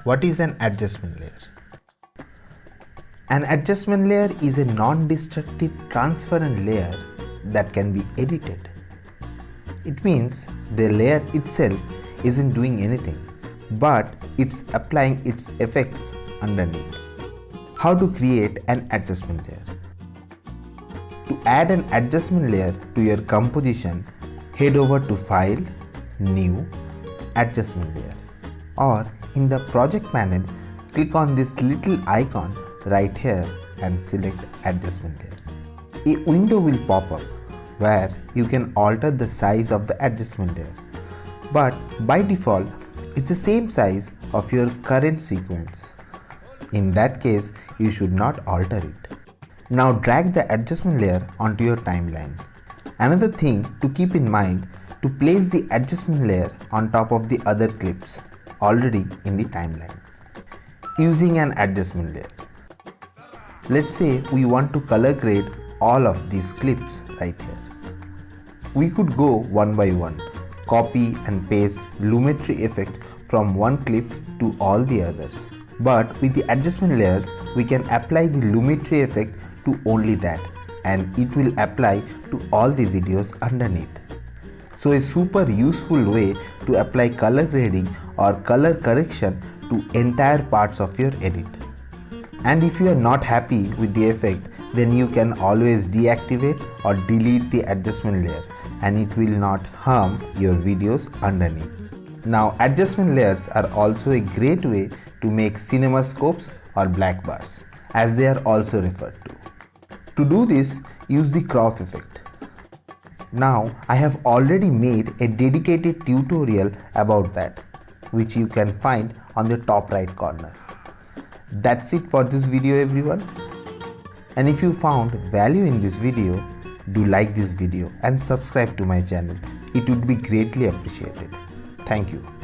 What is an adjustment layer? An adjustment layer is a non-destructive transparent layer that can be edited. It means the layer itself isn't doing anything, but it's applying its effects underneath. How to create an adjustment layer? To add an adjustment layer to your composition, head over to File, New, Adjustment Layer, or in the project panel, click on this little icon right here and select Adjustment Layer. A window will pop up where you can alter the size of the adjustment layer, but by default it's the same size of your current sequence. In that case, you should not alter it. Now drag the adjustment layer onto your timeline. Another thing to keep in mind, to place the adjustment layer on top of the other clips already in the timeline. Using an adjustment layer. Let's say we want to color grade all of these clips right here. We could go one by one, copy and paste lumetri effect from one clip to all the others. But with the adjustment layers, we can apply the lumetri effect to only that, and it will apply to all the videos underneath. So a super useful way to apply color grading or color correction to entire parts of your edit. And if you are not happy with the effect, then you can always deactivate or delete the adjustment layer, and it will not harm your videos underneath. Now adjustment layers are also a great way to make cinema scopes or black bars, as they are also referred to. To do this, use the crop effect. Now I have already made a dedicated tutorial about that, which you can find on the top right corner. That's it for this video, everyone. And if you found value in this video, do like this video and subscribe to my channel. It would be greatly appreciated. Thank you.